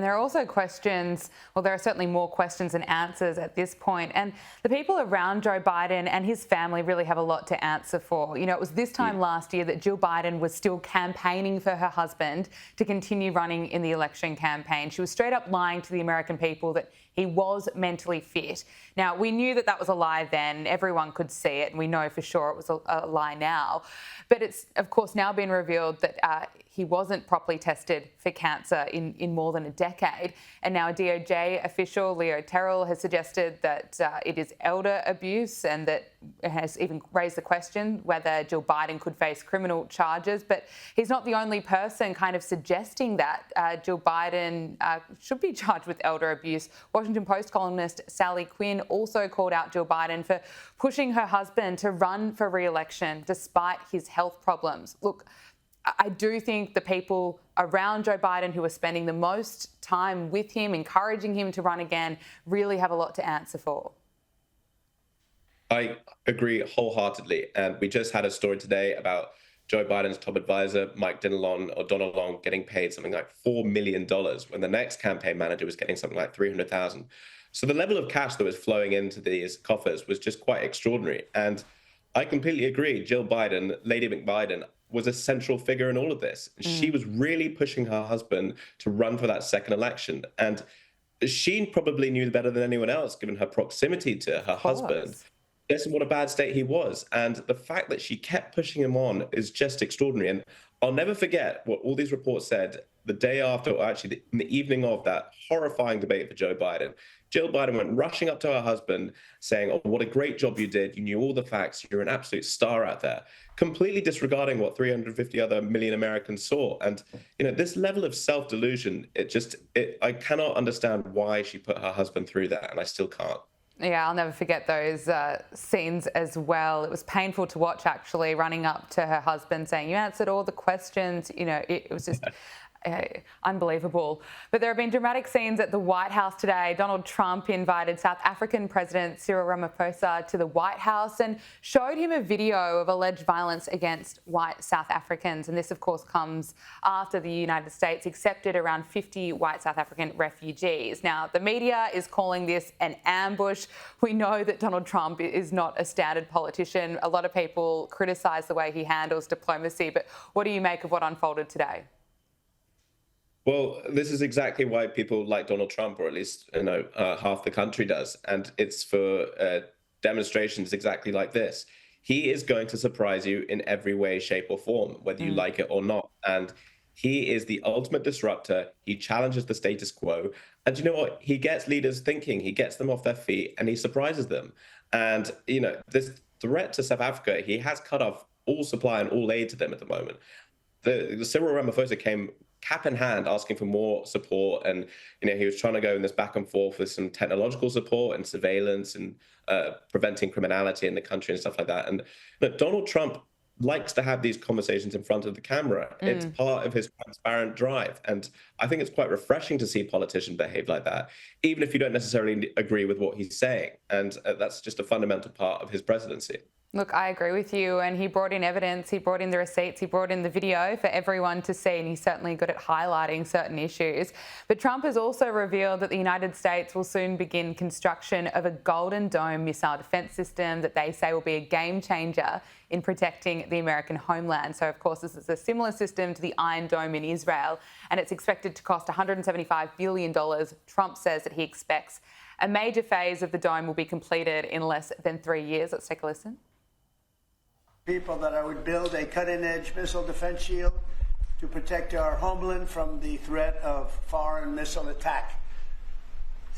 And there are also questions, well, there are certainly more questions than answers at this point. And the people around Joe Biden and his family really have a lot to answer for. You know, it was this time last year that Jill Biden was still campaigning for her husband to continue running in the election campaign. She was straight up lying to the American people that he was mentally fit. Now, we knew that that was a lie then. Everyone could see it, and we know for sure it was a lie now. But it's, of course, now been revealed that he wasn't properly tested for cancer in more than a decade. And now a DOJ official, Leo Terrell, has suggested that it is elder abuse, and that has even raised the question whether Jill Biden could face criminal charges. But he's not the only person kind of suggesting that Jill Biden should be charged with elder abuse. Washington Post columnist Sally Quinn also called out Jill Biden for pushing her husband to run for re-election despite his health problems. Look, I do think the people around Joe Biden who are spending the most time with him, encouraging him to run again, really have a lot to answer for. I agree wholeheartedly. And we just had a story today about Joe Biden's top advisor, Mike Donald Long, getting paid something like $4 million when the next campaign manager was getting something like $300,000. So the level of cash that was flowing into these coffers was just quite extraordinary. And I completely agree. Jill Biden, Lady McBiden, was a central figure in all of this. She was really pushing her husband to run for that second election. And she probably knew better than anyone else, given her proximity to her husband, just what a bad state he was. And the fact that she kept pushing him on is just extraordinary. And I'll never forget what all these reports said the day after, or actually in the evening of that horrifying debate for Joe Biden. Jill Biden went rushing up to her husband saying, "Oh, what a great job you did. You knew all the facts. You're an absolute star out there," completely disregarding what 350 other million Americans saw. And, you know, this level of self-delusion, I cannot understand why she put her husband through that, and I still can't. Yeah, I'll never forget those scenes as well. It was painful to watch, actually, running up to her husband saying, "You answered all the questions." You know, it was just unbelievable. But there have been dramatic scenes at the White House today. Donald Trump invited South African President Cyril Ramaphosa to the White House and showed him a video of alleged violence against white South Africans. And this, of course, comes after the United States accepted around 50 white South African refugees. Now, the media is calling this an ambush. We know that Donald Trump is not a standard politician. A lot of people criticise the way he handles diplomacy. But what do you make of what unfolded today? Well, this is exactly why people like Donald Trump, or at least, you know, half the country does. And it's for demonstrations exactly like this. He is going to surprise you in every way, shape or form, whether you like it or not. And he is the ultimate disruptor. He challenges the status quo. And you know what? He gets leaders thinking, he gets them off their feet, and he surprises them. And, you know, this threat to South Africa, he has cut off all supply and all aid to them at the moment. The Cyril Ramaphosa came cap in hand asking for more support, and he was trying to go in this back and forth with some technological support and surveillance and preventing criminality in the country and stuff like that. And Donald Trump likes to have these conversations in front of the camera. It's part of his transparent drive, and I think it's quite refreshing to see politicians behave like that, even if you don't necessarily agree with what he's saying. And that's just a fundamental part of his presidency. Look, I agree with you. And he brought in evidence, he brought in the receipts, he brought in the video for everyone to see, and he's certainly good at highlighting certain issues. But Trump has also revealed that the United States will soon begin construction of a Golden Dome missile defence system that they say will be a game changer in protecting the American homeland. So, of course, this is a similar system to the Iron Dome in Israel, and it's expected to cost $175 billion. Trump says that he expects a major phase of the dome will be completed in less than 3 years. Let's take a listen. People that I would build a cutting-edge missile defense shield to protect our homeland from the threat of foreign missile attack.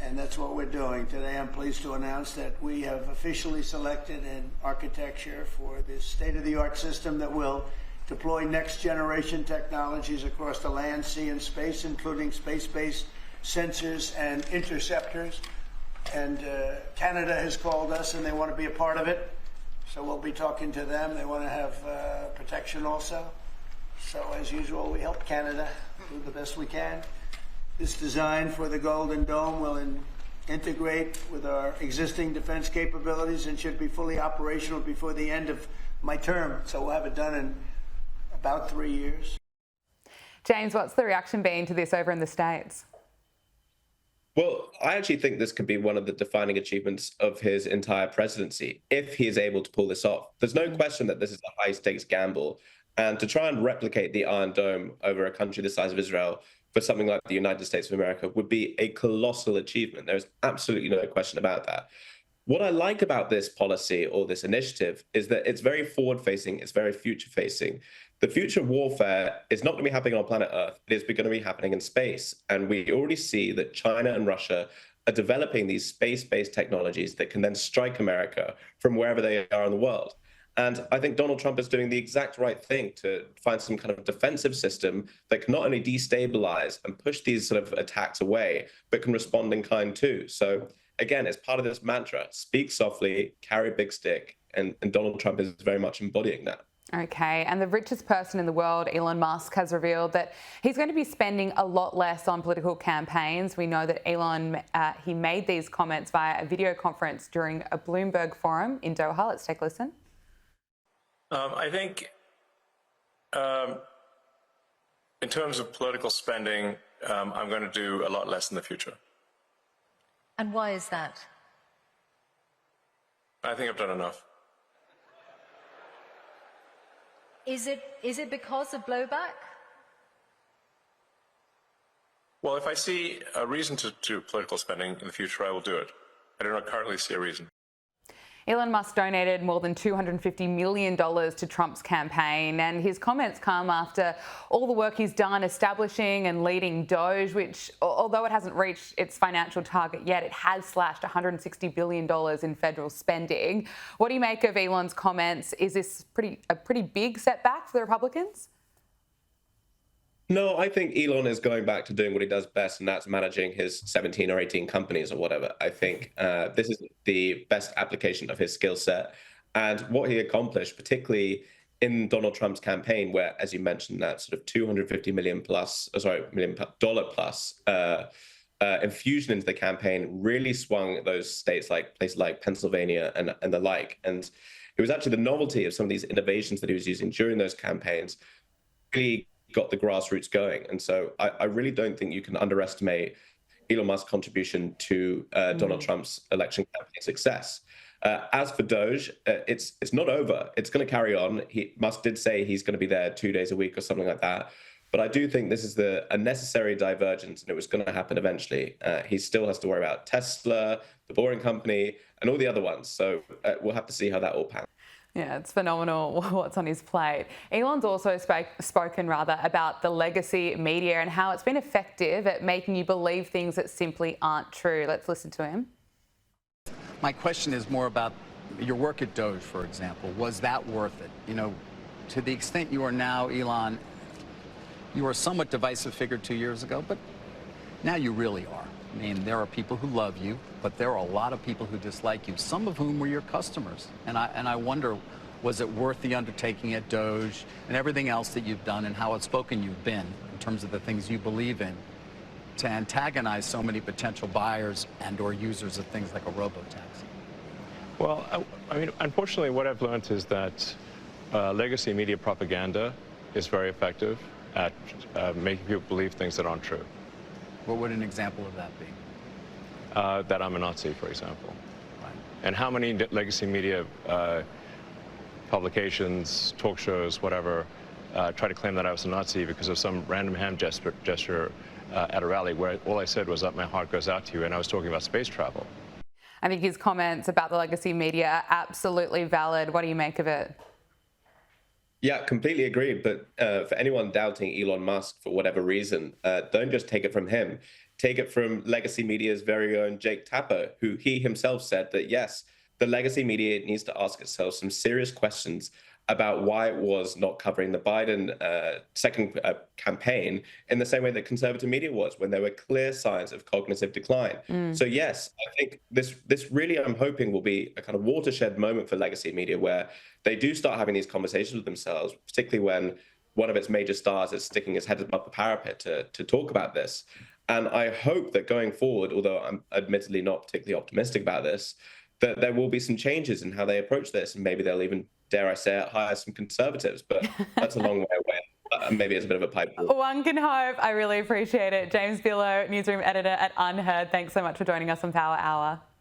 And that's what we're doing. Today I'm pleased to announce that we have officially selected an architecture for this state-of-the-art system that will deploy next-generation technologies across the land, sea, and space, including space-based sensors and interceptors. And Canada has called us and they want to be a part of it. So we'll be talking to them. They want to have protection also. So as usual, we help Canada do the best we can. This design for the Golden Dome will integrate with our existing defense capabilities and should be fully operational before the end of my term. So we'll have it done in about 3 years. James, what's the reaction been to this over in the States? Well, I actually think this could be one of the defining achievements of his entire presidency, if he is able to pull this off. There's no question that this is a high stakes gamble. And to try and replicate the Iron Dome over a country the size of Israel for something like the United States of America would be a colossal achievement. There's absolutely no question about that. What I like about this policy or this initiative is that it's very forward facing, it's very future facing. The future warfare is not going to be happening on planet Earth, it is going to be happening in space. And we already see that China and Russia are developing these space-based technologies that can then strike America from wherever they are in the world. And I think Donald Trump is doing the exact right thing to find some kind of defensive system that can not only destabilize and push these sort of attacks away, but can respond in kind too. So again, it's part of this mantra: speak softly, carry a big stick. And Donald Trump is very much embodying that. Okay, and the richest person in the world, Elon Musk, has revealed that he's going to be spending a lot less on political campaigns. We know that Elon, he made these comments via a video conference during a Bloomberg forum in Doha. Let's take a listen. I think in terms of political spending, I'm going to do a lot less in the future. And why is that? I think I've done enough. Is it because of blowback? Well, if I see a reason to do political spending in the future, I will do it. I do not currently see a reason. Elon Musk donated more than $250 million to Trump's campaign, and his comments come after all the work he's done establishing and leading Doge, which, although it hasn't reached its financial target yet, it has slashed $160 billion in federal spending. What do you make of Elon's comments? Is this a pretty big setback for the Republicans? No, I think Elon is going back to doing what he does best, and that's managing his 17 or 18 companies or whatever. I think this is the best application of his skill set. And what he accomplished, particularly in Donald Trump's campaign, where, as you mentioned, that sort of $250 million plus infusion into the campaign really swung those states like places like Pennsylvania and the like. And it was actually the novelty of some of these innovations that he was using during those campaigns really got the grassroots going. And so I really don't think you can underestimate Elon Musk's contribution to Donald Trump's election campaign success. As for Doge, it's not over. It's going to carry on. Musk did say he's going to be there 2 days a week or something like that. But I do think this is a necessary divergence, and it was going to happen eventually. He still has to worry about Tesla, the Boring Company, and all the other ones. So we'll have to see how that all pans. Yeah, it's phenomenal what's on his plate. Elon's also spoken about the legacy media and how it's been effective at making you believe things that simply aren't true. Let's listen to him. My question is more about your work at Doge, for example. Was that worth it? You know, to the extent you are now, Elon, you were a somewhat divisive figure 2 years ago, but now you really are. I mean, there are people who love you, but there are a lot of people who dislike you, some of whom were your customers. And I wonder, was it worth the undertaking at Doge and everything else that you've done and how outspoken you've been in terms of the things you believe in to antagonize so many potential buyers and or users of things like a robo-taxi? Well, I mean, unfortunately, what I've learned is that legacy media propaganda is very effective at making people believe things that aren't true. What would an example of that be? That I'm a Nazi, for example. Right. And how many legacy media publications, talk shows, whatever, try to claim that I was a Nazi because of some random hand gesture at a rally where all I said was that my heart goes out to you, and I was talking about space travel. I think his comments about the legacy media are absolutely valid. What do you make of it? Yeah, completely agreed. But for anyone doubting Elon Musk for whatever reason, don't just take it from him. Take it from legacy media's very own Jake Tapper, who he himself said that, yes, the legacy media needs to ask itself some serious questions about why it was not covering the Biden second campaign in the same way that conservative media was, when there were clear signs of cognitive decline. So yes, I think this really, I'm hoping, will be a kind of watershed moment for legacy media where they do start having these conversations with themselves, particularly when one of its major stars is sticking his head above the parapet to talk about this. And I hope that going forward, although I'm admittedly not particularly optimistic about this, that there will be some changes in how they approach this, and maybe they'll even, dare I say it, hire some conservatives, but that's a long way away. maybe it's a bit of a pipe dream. One can hope. I really appreciate it. James Billot, Newsroom editor at UnHerd, thanks so much for joining us on Power Hour.